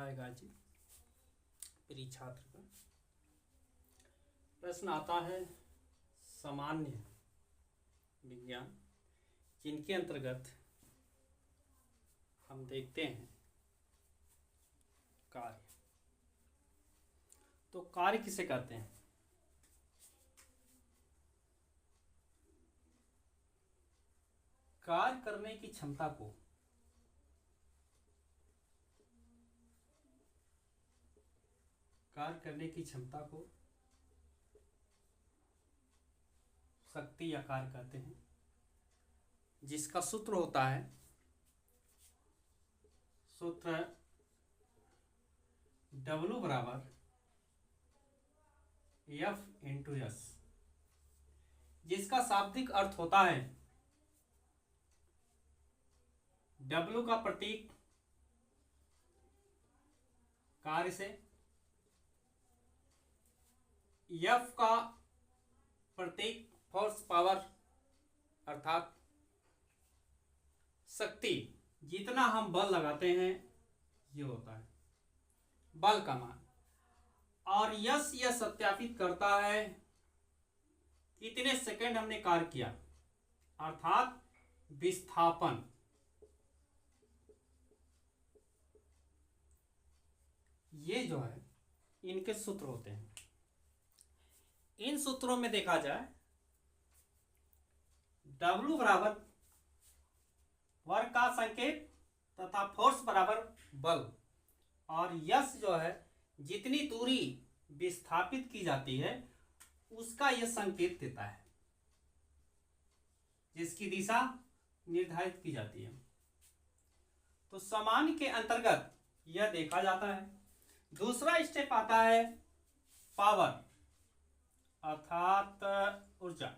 उठाएगा जी प्रिय छात्र का प्रश्न आता है सामान्य विज्ञान, जिनके अंतर्गत हम देखते हैं कार्य। तो कार्य किसे कहते हैं? कार्य करने की क्षमता को शक्ति या कार्य कहते हैं, जिसका सूत्र होता है W बराबर F इंटू एस, जिसका शाब्दिक अर्थ होता है W का प्रतीक कार्य से, F का प्रतीक फोर्स पावर अर्थात शक्ति, जितना हम बल लगाते हैं ये होता है बल का मान। और यस यह सत्यापित करता है कितने सेकंड हमने कार्य किया, अर्थात विस्थापन। ये जो है इनके सूत्र होते हैं। इन सूत्रों में देखा जाए W बराबर वर्क का संकेत तथा फोर्स बराबर बल, और यस जो है जितनी दूरी विस्थापित की जाती है उसका यह संकेत देता है, जिसकी दिशा निर्धारित की जाती है। तो सामान्य के अंतर्गत यह देखा जाता है। दूसरा स्टेप आता है पावर अर्थात ऊर्जा।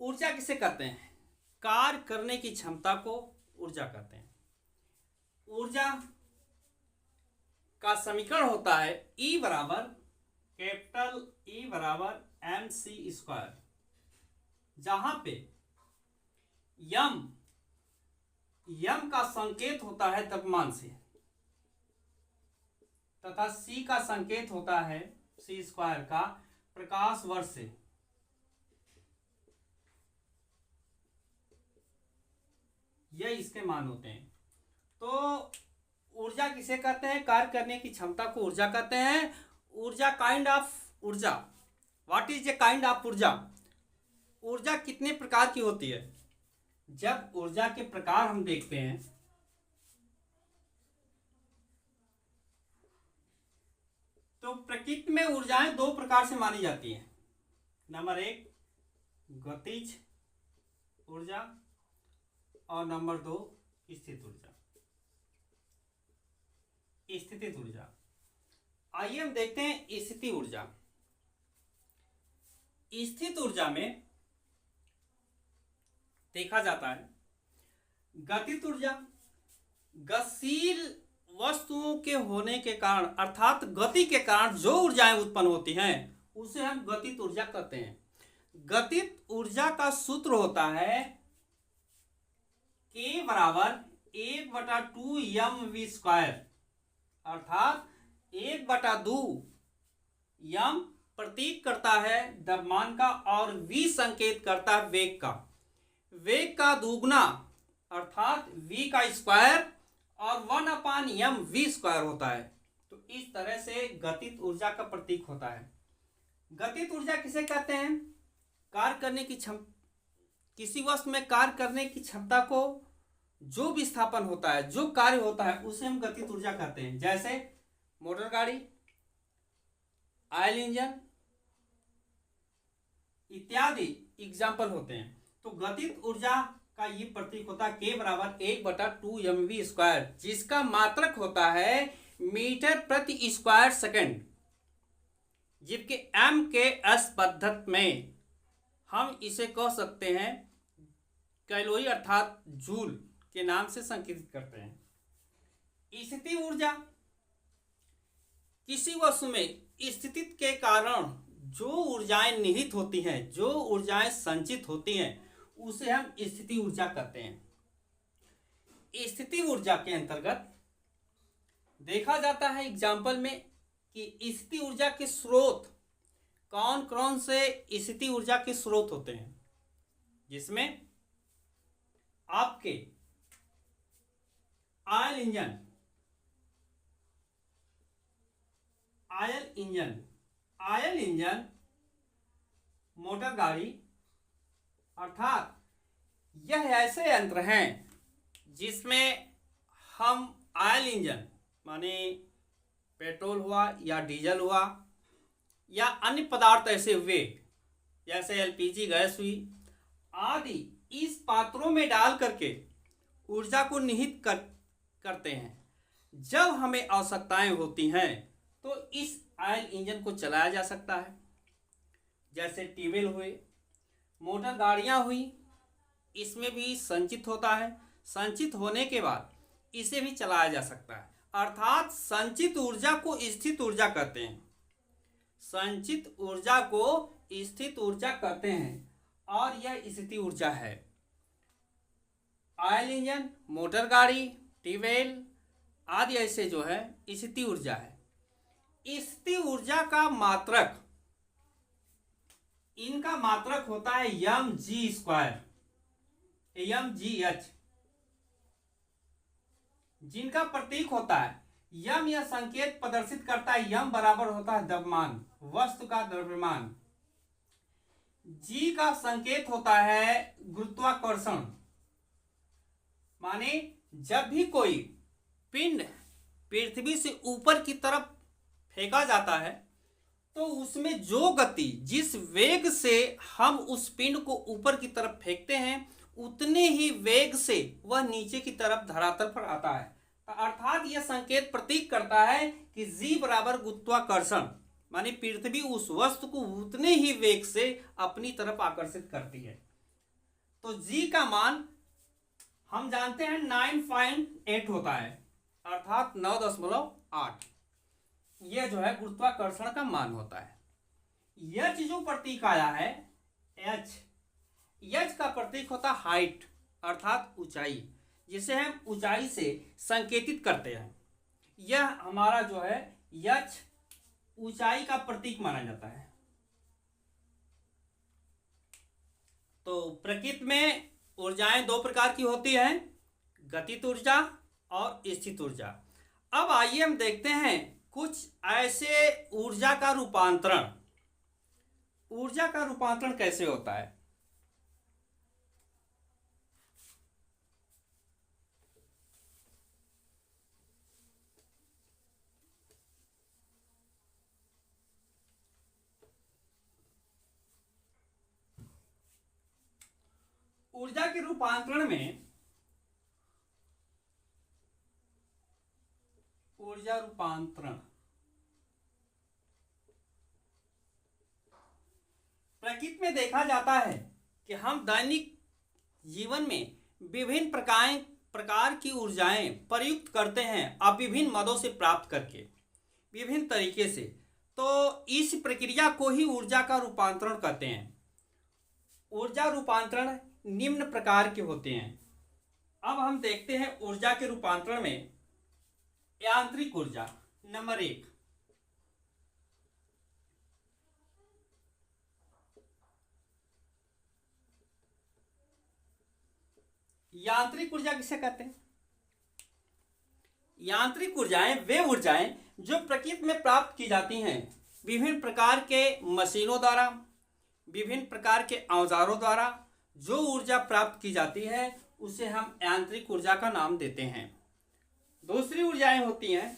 ऊर्जा किसे कहते हैं? कार्य करने की क्षमता को ऊर्जा कहते हैं। ऊर्जा का समीकरण होता है E बराबर कैपिटल E बराबर mc स्क्वायर, जहां पे यम का संकेत होता है द्रव्यमान से तथा c का संकेत होता है c स्क्वायर का प्रकाश वर्ष से। ये इसके मान होते हैं। तो ऊर्जा किसे कहते हैं? कार्य करने की क्षमता को ऊर्जा कहते हैं। ऊर्जा काइंड ऑफ ऊर्जा, what is a kind of ऊर्जा? ऊर्जा कितने प्रकार की होती है? जब ऊर्जा के प्रकार हम देखते हैं तो प्रकृति में ऊर्जाएं दो प्रकार से मानी जाती हैं। नंबर एक गतिज ऊर्जा और नंबर दो स्थित ऊर्जा। स्थितिज ऊर्जा, आइए हम देखते हैं स्थिति ऊर्जा। स्थित ऊर्जा में देखा जाता है गतिज ऊर्जा, गतिशील वस्तुओं के होने के कारण अर्थात गति के कारण जो ऊर्जाएं उत्पन्न होती हैं उसे हम गतिज ऊर्जा कहते हैं। गतिज ऊर्जा का सूत्र होता है K बराबर 1/2 mv स्क्वायर, अर्थात 1/2 m प्रतीक करता है द्रव्यमान का और v संकेत करता है वेग का। वेग का दुगुना अर्थात v का स्क्वायर और 1/mv स्क्वायर होता है। तो इस तरह से गतिज ऊर्जा का प्रतीक होता है। गतिज ऊर्जा किसे कहते हैं? कार्य करने की क्षमता, किसी वस्तु में कार्य करने की क्षमता को जो विस्थापन होता है, जो कार्य होता है उसे हम गतिज ऊर्जा कहते हैं। जैसे मोटर गाड़ी, ऑयल इंजन इत्यादि एग्जाम्पल होते हैं। तो गतिज ऊर्जा का ये प्रतीक होता है K बराबर 1/2 mv स्क्वायर, जिसका मात्रक होता है मीटर प्रति स्क्वायर सेकंड, जबकि m के एस पद्धति में हम इसे कह सकते हैं कैलोरी अर्थात जूल के नाम से संकेतित करते हैं। स्थिति ऊर्जा, किसी वस्तु में स्थिति के कारण जो ऊर्जाएं निहित होती हैं, जो ऊर्जाएं संचित होती हैं उसे हम स्थिति ऊर्जा कहते हैं। स्थिति ऊर्जा के अंतर्गत देखा जाता है एग्जाम्पल में कि स्थिति ऊर्जा के स्रोत कौन कौन से स्थिति ऊर्जा के स्रोत होते हैं, जिसमें आपके ऑयल इंजन, मोटर गाड़ी, अर्थात यह ऐसे यंत्र हैं जिसमें हम ऑयल इंजन माने पेट्रोल हुआ या डीजल हुआ या अन्य पदार्थ ऐसे हुए जैसे एलपीजी गैस हुई आदि इस पात्रों में डाल करके ऊर्जा को निहित करते हैं। जब हमें आवश्यकताएं होती हैं तो इस ऑयल इंजन को चलाया जा सकता है। जैसे ट्यूबवेल हुए, मोटर गाड़ियां हुई, इसमें भी संचित होता है। संचित होने के बाद इसे भी चलाया जा सकता है। अर्थात संचित ऊर्जा को स्थित ऊर्जा कहते हैं, संचित ऊर्जा को स्थित ऊर्जा कहते हैं और यह स्थिति ऊर्जा है। ऑयल इंजन, मोटर गाड़ी, ट्यूबवेल आदि ऐसे जो है स्थिति ऊर्जा है। स्थिति ऊर्जा का मात्रक, इनका मात्रक होता है mg², mgh, जिनका प्रतीक होता है यम। यह संकेत प्रदर्शित करता है यम बराबर होता है द्रव्यमान, वस्तु का द्रव्यमान। जी का संकेत होता है गुरुत्वाकर्षण, माने जब भी कोई पिंड पृथ्वी से ऊपर की तरफ फेंका जाता है तो उसमें जो गति, जिस वेग से हम उस पिंड को ऊपर की तरफ फेंकते हैं उतने ही वेग से वह नीचे की तरफ धरातल पर आता है। अर्थात यह संकेत प्रतीक करता है कि G बराबर गुरुत्वाकर्षण, माने पृथ्वी उस वस्तु को उतने ही वेग से अपनी तरफ आकर्षित करती है। तो G का मान हम जानते हैं 9.8 होता है, अर्थात 9.8। यह जो है गुरुत्वाकर्षण का मान होता है। H जो प्रतीक आया है H का प्रतीक होता है हाइट, अर्थात ऊंचाई, जिसे हम ऊंचाई से संकेतित करते हैं। यह हमारा जो है H ऊंचाई का प्रतीक माना जाता है। तो प्रकृति में ऊर्जाएं दो प्रकार की होती हैं, गतित ऊर्जा और स्थित ऊर्जा। अब आइए हम देखते हैं कुछ ऐसे ऊर्जा का रूपांतरण कैसे होता है। ऊर्जा के रूपांतरण में ऊर्जा रूपांतरण प्रकृति में देखा जाता है कि हम दैनिक जीवन में विभिन्न प्रकार की ऊर्जाएं प्रयुक्त करते हैं और विभिन्न मदों से प्राप्त करके विभिन्न तरीके से। तो इस प्रक्रिया को ही ऊर्जा का रूपांतरण कहते हैं। ऊर्जा रूपांतरण निम्न प्रकार के होते हैं। अब हम देखते हैं ऊर्जा के रूपांतरण में यांत्रिक ऊर्जा नंबर 1। यांत्रिक ऊर्जा किसे कहते हैं? यांत्रिक ऊर्जाएं वे ऊर्जाएं जो प्रकृति में प्राप्त की जाती हैं विभिन्न प्रकार के मशीनों द्वारा, विभिन्न प्रकार के औजारों द्वारा। जो ऊर्जा प्राप्त की जाती है उसे हम यांत्रिक ऊर्जा का नाम देते हैं। दूसरी ऊर्जाएं होती हैं,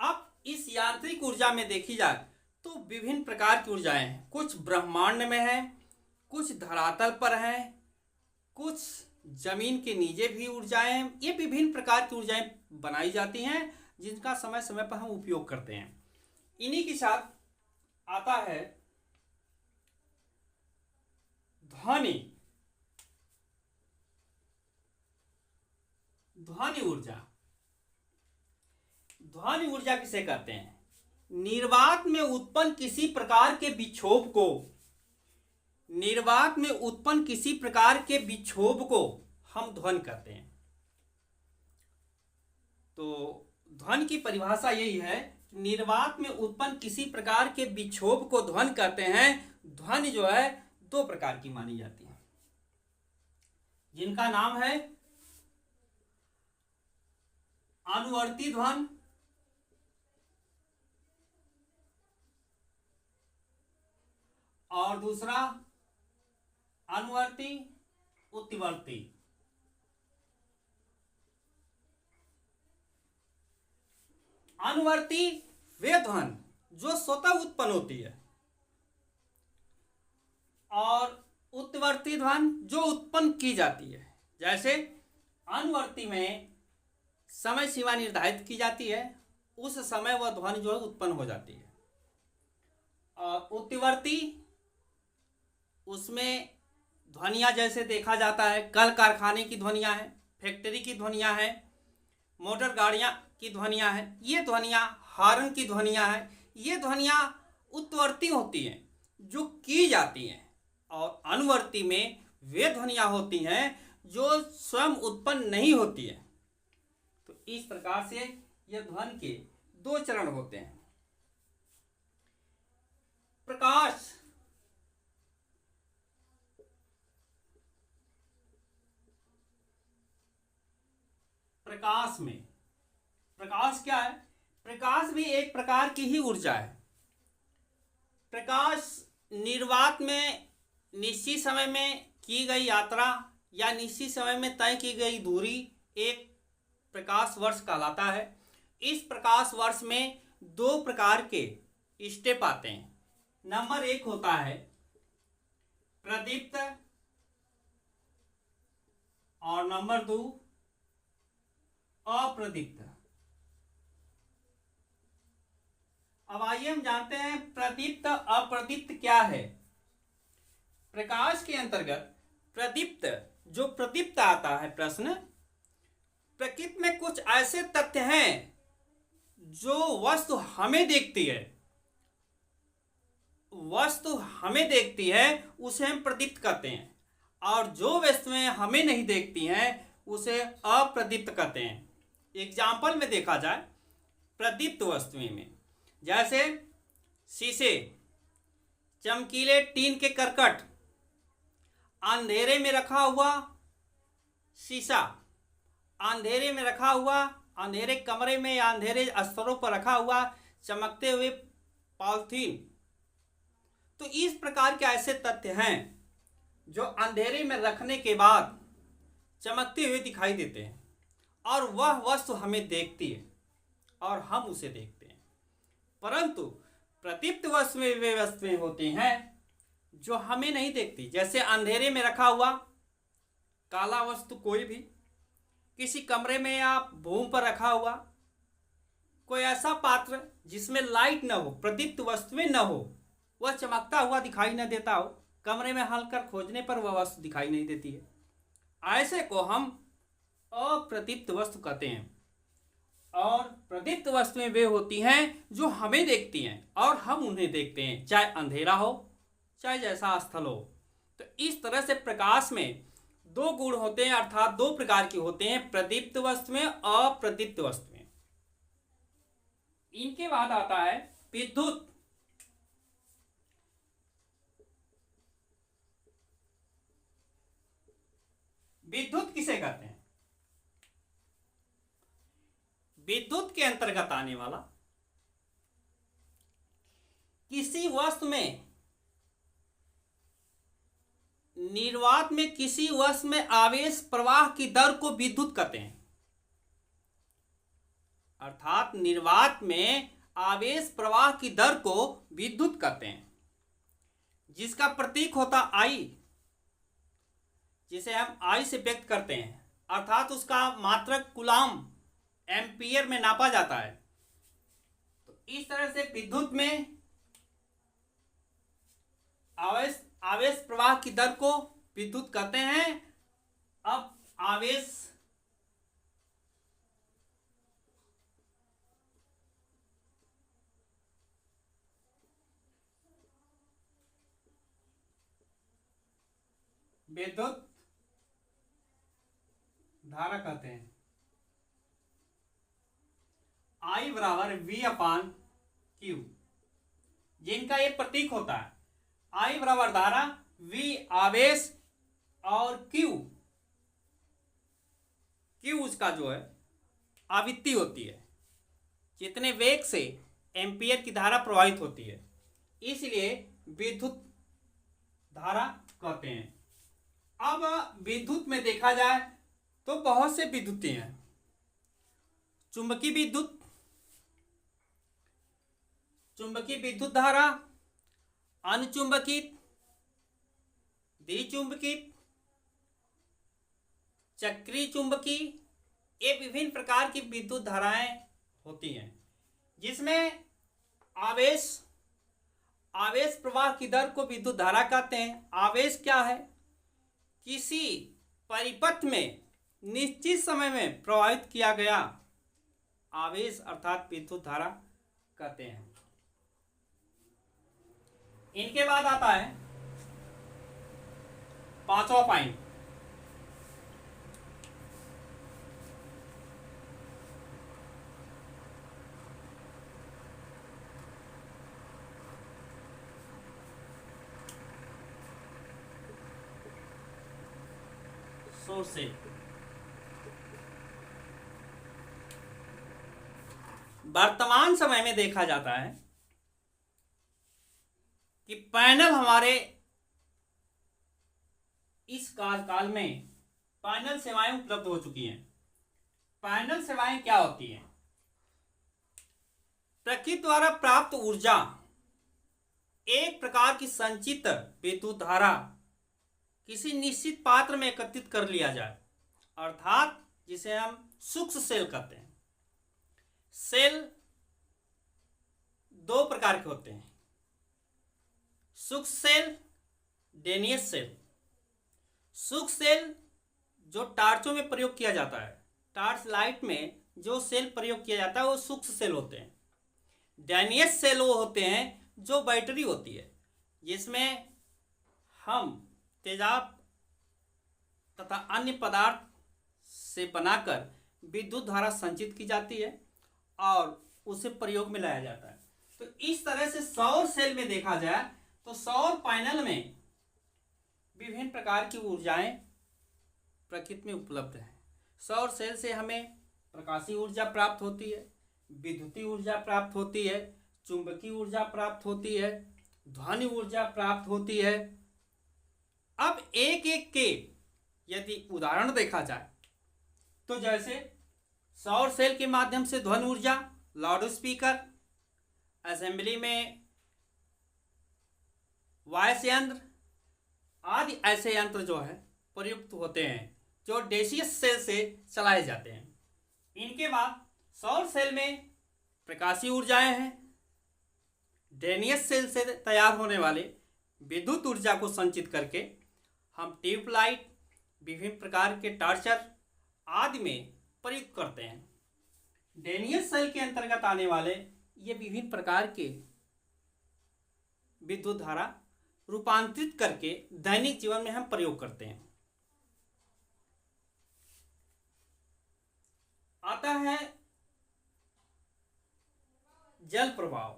अब इस यांत्रिक ऊर्जा में देखी जाए तो विभिन्न प्रकार की ऊर्जाएं हैं। कुछ ब्रह्मांड में है, कुछ धरातल पर है, कुछ जमीन के नीचे भी ऊर्जाएं हैं। ये विभिन्न प्रकार की ऊर्जाएं बनाई जाती हैं जिनका समय समय पर हम उपयोग करते हैं। इन्हीं के साथ आता है ध्वनि ऊर्जा। ध्वनि ऊर्जा किसे कहते हैं? निर्वात में उत्पन्न किसी प्रकार के विक्षोभ को हम ध्वनि कहते हैं। तो ध्वनि की परिभाषा यही है, निर्वात में उत्पन्न किसी प्रकार के विक्षोभ को ध्वनि कहते हैं। ध्वनि जो है दो प्रकार की मानी जाती है, जिनका नाम है अनुवर्ती ध्वनि और दूसरा अनुवर्ती उत्वर्ती। अनुवर्ती वे ध्वनि जो स्वतः उत्पन्न होती है, और उत्वर्ती ध्वनि जो उत्पन्न की जाती है। जैसे अनुवर्ती में समय सीमा निर्धारित की जाती है, उस समय वह ध्वनि जो है उत्पन्न हो जाती है। और उत्वर्ती, उसमें ध्वनियाँ जैसे देखा जाता है कल कारखाने की ध्वनियाँ हैं, फैक्ट्री की ध्वनियाँ हैं, मोटर गाड़ियाँ की ध्वनियाँ हैं, ये ध्वनियाँ हॉर्न की ध्वनियाँ हैं। ये ध्वनियाँ उत्वर्ती होती हैं जो की जाती हैं, और अनुवर्ती में वे ध्वनियाँ होती हैं जो स्वयं उत्पन्न नहीं होती है। तो इस प्रकार से यह ध्वनि के दो चरण होते हैं। प्रकाश, प्रकाश में, प्रकाश क्या है? प्रकाश भी एक प्रकार की ही ऊर्जा है। प्रकाश निर्वात में निश्चित समय में की गई यात्रा या निश्चित समय में तय की गई दूरी एक प्रकाश वर्ष कहलाता है। इस प्रकाश वर्ष में दो प्रकार के स्टेप आते हैं। नंबर एक होता है प्रदीप्त, और नंबर दो अप्रदीप्त। अब आइए हम जानते हैं प्रदीप्त अप्रदीप्त क्या है। प्रकाश के अंतर्गत प्रदीप्त, जो प्रदीप्त आता है प्रश्न, प्रकृति में कुछ ऐसे तथ्य हैं जो वस्तु हमें देखती है, वस्तु हमें देखती है उसे हम प्रदीप्त कहते हैं, और जो वस्तुएं हमें नहीं देखती हैं उसे अप्रदीप्त कहते हैं। एग्जाम्पल में देखा जाए प्रदीप्त वस्तुएं में, जैसे शीशे, चमकीले टीन के करकट, अंधेरे में रखा हुआ शीशा, अंधेरे में रखा हुआ, अंधेरे कमरे में या अंधेरे स्तरों पर रखा हुआ चमकते हुए पॉलिथीन। तो इस प्रकार के ऐसे तथ्य हैं जो अंधेरे में रखने के बाद चमकते हुए दिखाई देते हैं, और वह वस्तु हमें देखती है और हम उसे देखते हैं। परंतु प्रदीप्त वस्तुएं वे वस्तुएं होती हैं जो हमें नहीं देखती। जैसे अंधेरे में रखा हुआ काला वस्तु, कोई भी किसी कमरे में या भूमि पर रखा हुआ कोई ऐसा पात्र जिसमें लाइट न हो, प्रदीप्त वस्तुएं न हो, वह चमकता हुआ दिखाई न देता हो, कमरे में हलकर खोजने पर वह वस्तु दिखाई नहीं देती है, ऐसे को हम अप्रदीप्त वस्तु कहते हैं। और प्रदीप्त वस्तुएं वे होती हैं जो हमें देखती हैं और हम उन्हें देखते हैं, चाहे अंधेरा हो चाहे जैसा स्थल हो। तो इस तरह से प्रकाश में दो गुण होते हैं, अर्थात दो प्रकार की होते हैं, प्रदीप्त वस्तुएं, अप्रदीप्त वस्तुएं। इनके बाद आता है विद्युत। विद्युत किसे कहते हैं? विद्युत के अंतर्गत आने वाला किसी वस्तु में, निर्वात में किसी वस्तु में आवेश प्रवाह की दर को विद्युत कहते हैं। अर्थात निर्वात में आवेश प्रवाह की दर को विद्युत कहते हैं, जिसका प्रतीक होता आई, जिसे हम आई से व्यक्त करते हैं, अर्थात उसका मात्रक कूलाम एम्पियर में नापा जाता है। तो इस तरह से विद्युत में आवेश प्रवाह की दर को विद्युत कहते हैं। अब आवेश विद्युत धारा कहते हैं। I बराबर V अपान Q, जिनका ये प्रतीक होता है। I बराबर धारा, V आवेश और Q उसका जो है आवृत्ति होती है, जितने वेग से एम्पियर की धारा प्रवाहित होती है, इसलिए विद्युत धारा कहते हैं। अब विद्युत में देखा जाए तो बहुत से विद्युतें हैं। चुंबकीय विद्युत, चुंबकीय विद्युत धारा, अनुचुंबकित, द्विचुंबकित, चक्रीय चुंबकीय, ये विभिन्न प्रकार की विद्युत धाराएं होती हैं, जिसमें आवेश प्रवाह की दर को विद्युत धारा कहते हैं। आवेश क्या है? किसी परिपथ में निश्चित समय में प्रवाहित किया गया आवेश अर्थात विद्युत धारा कहते हैं। इनके बाद आता है पांचवा पॉइंट, सोर्स सेल। वर्तमान समय में देखा जाता है कि पैनल हमारे इस कार्यकाल में पैनल सेवाएं उपलब्ध हो चुकी हैं। पैनल सेवाएं क्या होती हैं? प्रकृति द्वारा प्राप्त ऊर्जा एक प्रकार की संचित विद्युत धारा किसी निश्चित पात्र में एकत्रित कर लिया जाए, अर्थात जिसे हम सूक्ष्म सेल कहते हैं। सेल दो प्रकार के होते हैं, सूक्ष्म सेल, डेनियस सेल। सूक्ष्म सेल जो टार्चों में प्रयोग किया जाता है, टार्च लाइट में जो सेल प्रयोग किया जाता है वो सूक्ष्म सेल होते हैं। डेनियस सेल वो होते हैं जो बैटरी होती है, जिसमें हम तेजाब तथा अन्य पदार्थ से बनाकर विद्युत धारा संचित की जाती है और उसे प्रयोग में लाया जाता है। तो इस तरह से सौर सेल में देखा जाए तो सौर पैनल में विभिन्न प्रकार की ऊर्जाएं प्रकृति में उपलब्ध है। सौर सेल से हमें प्रकाशीय ऊर्जा प्राप्त होती है, विद्युतीय ऊर्जा प्राप्त होती है, चुंबकीय ऊर्जा प्राप्त होती है, ध्वनि ऊर्जा प्राप्त होती है। अब एक एक के यदि उदाहरण देखा जाए तो जैसे सौर सेल के माध्यम से ध्वनि ऊर्जा, लाउड स्पीकर, असेंबली में वॉइस यंत्र आदि ऐसे यंत्र जो है प्रयुक्त होते हैं, जो डेसियस सेल से चलाए जाते हैं। इनके बाद सौर सेल में प्रकाशीय ऊर्जाएं हैं। डेनियस सेल से तैयार होने वाले विद्युत ऊर्जा को संचित करके हम ट्यूबलाइट, विभिन्न प्रकार के टॉर्चर आदि में प्रयुक्त करते हैं। डेनियस सेल के अंतर्गत आने वाले ये विभिन्न प्रकार के विद्युत धारा रूपांतरित करके दैनिक जीवन में हम प्रयोग करते हैं। आता है जल प्रवाह।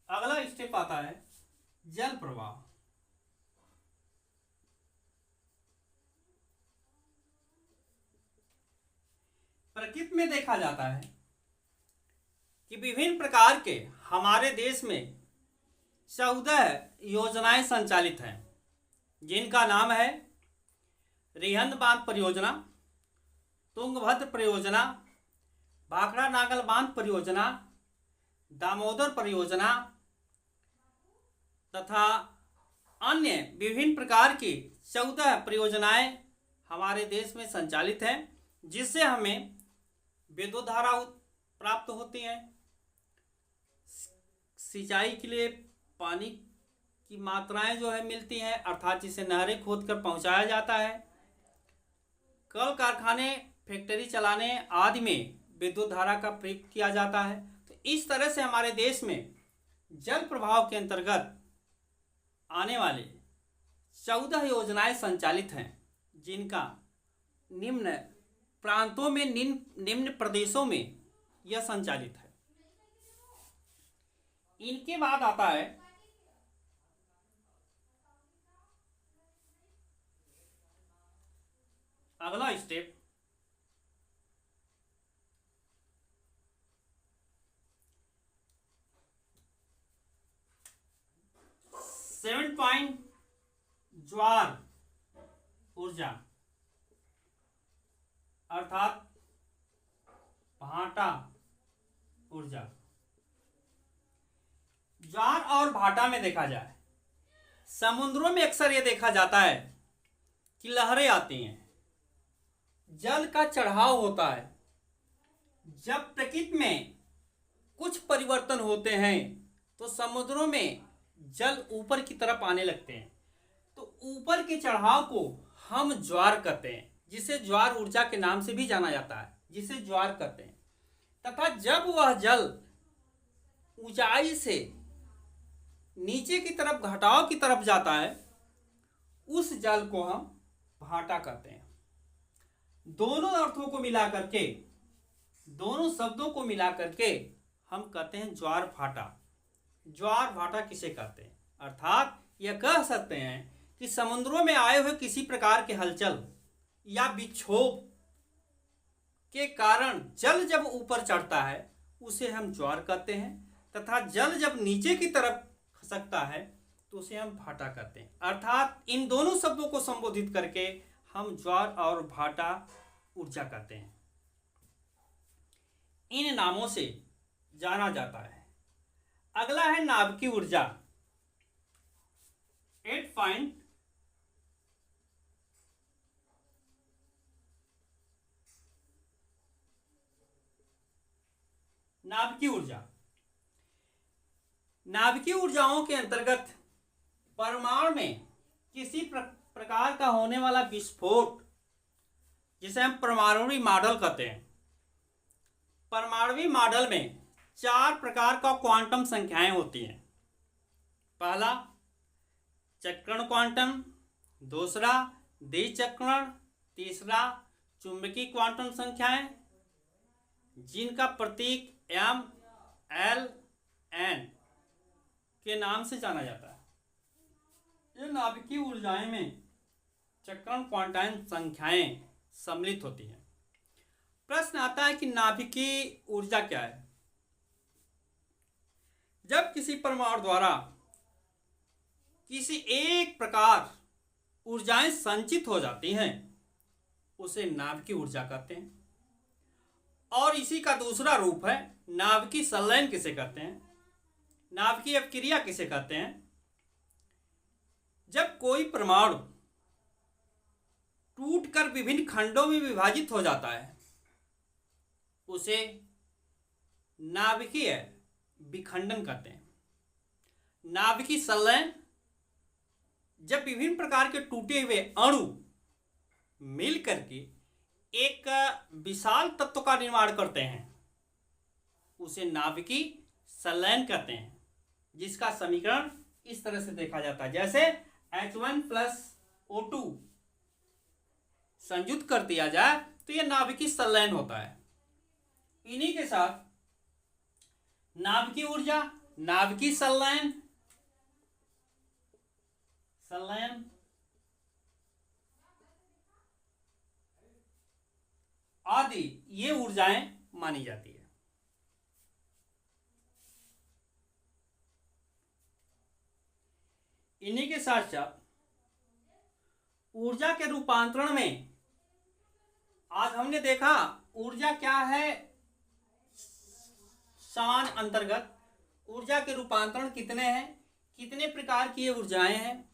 अगला स्टेप आता है जल प्रवाह। प्रकृति में देखा जाता है कि विभिन्न प्रकार के हमारे देश में 14 योजनाएं संचालित हैं, जिनका नाम है रिहंद बांध परियोजना, तुंगभद्र परियोजना, भाखड़ा नागल बांध परियोजना, दामोदर परियोजना तथा अन्य विभिन्न प्रकार की 14 परियोजनाएं हमारे देश में संचालित हैं, जिससे हमें विद्युत धारा प्राप्त होती हैं। सिंचाई के लिए पानी की मात्राएं जो है मिलती हैं, अर्थात जिसे नहरें खोद कर पहुँचाया जाता है। कल कारखाने, फैक्ट्री चलाने आदि में विद्युत धारा का प्रयोग किया जाता है। तो इस तरह से हमारे देश में जल प्रवाह के अंतर्गत आने वाले 14 योजनाएं संचालित हैं, जिनका निम्न प्रांतों में निम्न प्रदेशों में यह संचालित है। इनके बाद आता है अगला स्टेप, सेवन पॉइंट ज्वार ऊर्जा अर्थात भाटा ऊर्जा। ज्वार और भाटा में देखा जाए, समुद्रों में अक्सर यह देखा जाता है कि लहरें आती हैं, जल का चढ़ाव होता है। जब प्रकृति में कुछ परिवर्तन होते हैं तो समुद्रों में जल ऊपर की तरफ आने लगते हैं, तो ऊपर के चढ़ाव को हम ज्वार कहते हैं, जिसे ज्वार ऊर्जा के नाम से भी जाना जाता है, जिसे ज्वार कहते हैं। तथा जब वह जल ऊंचाई से नीचे की तरफ घटाव की तरफ जाता है, उस जल को हम भाटा कहते हैं। दोनों अर्थों को मिला करके, दोनों शब्दों को मिला करके हम कहते हैं ज्वार भाटा। ज्वार भाटा किसे कहते हैं? अर्थात यह कह सकते हैं कि समुद्रों में आए हुए किसी प्रकार के हलचल या विक्षोभ के कारण जल जब ऊपर चढ़ता है उसे हम ज्वार कहते हैं, तथा जल जब नीचे की तरफ खसकता है तो उसे हम भाटा कहते हैं। अर्थात इन दोनों शब्दों को संबोधित करके हम ज्वार और भाटा ऊर्जा कहते हैं। इन नामों से जाना जाता है। अगला है नाभिकीय ऊर्जा। 8 पॉइंट नाभिकीय ऊर्जा। नाभिकीय ऊर्जाओं के अंतर्गत परमाणु में किसी प्रकार का होने वाला विस्फोट, जिसे हम परमाणुवी मॉडल कहते हैं। परमाणुवी मॉडल में 4 प्रकार का क्वांटम संख्याएं होती हैं। पहला चक्रण क्वांटम, दूसरा द्विचक्रण, तीसरा चुंबकीय क्वांटम संख्याएं, जिनका प्रतीक M, L, N के नाम से जाना जाता है। ये नाभिकीय ऊर्जाएं में चक्रण क्वांटम संख्याएं सम्मिलित होती हैं। प्रश्न आता है कि नाभिकीय ऊर्जा क्या है? जब किसी परमाणु द्वारा किसी एक प्रकार ऊर्जाएं संचित हो जाती हैं उसे नाभिकीय ऊर्जा कहते हैं। और इसी का दूसरा रूप है नाभिकीय संलयन किसे कहते हैं, नाभिकीय अपक्रिया किसे कहते हैं। जब कोई परमाणु टूटकर विभिन्न खंडों में विभाजित हो जाता है उसे नाभिकीय विखंडन कहते हैं। नाभिकीय संलयन जब विभिन्न प्रकार के टूटे हुए अणु मिल करके एक विशाल तत्व का निर्माण करते हैं उसे नाभिकीय संलयन कहते हैं, जिसका समीकरण इस तरह से देखा जाता है। जैसे H1 प्लस O2 संयुक्त कर दिया जाए तो यह नाभिकीय संलयन होता है। इन्हीं के साथ नाभिकीय ऊर्जा, नाभिकीय संलयन आदि ये ऊर्जाएं मानी जाती है। इन्हीं के साथ साथ ऊर्जा के रूपांतरण में आज हमने देखा ऊर्जा क्या है, समान अंतर्गत ऊर्जा के रूपांतरण कितने हैं, कितने प्रकार की ये ऊर्जाएं हैं,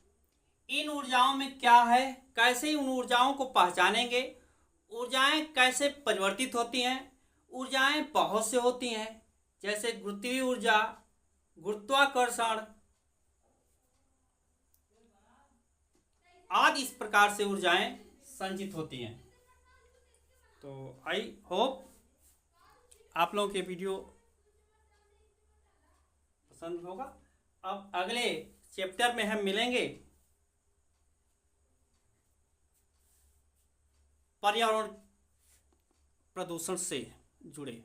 इन ऊर्जाओं में क्या है, कैसे उन ऊर्जाओं को पहचानेंगे, ऊर्जाएं कैसे परिवर्तित होती हैं। ऊर्जाएं बहुत से होती हैं, जैसे गुरुत्वीय ऊर्जा, गुरुत्वाकर्षण आदि, इस प्रकार से ऊर्जाएं संचित होती हैं। तो आई होप आप लोगों के वीडियो पसंद होगा। अब अगले चैप्टर में हम मिलेंगे पर्यावरण प्रदूषण से जुड़े।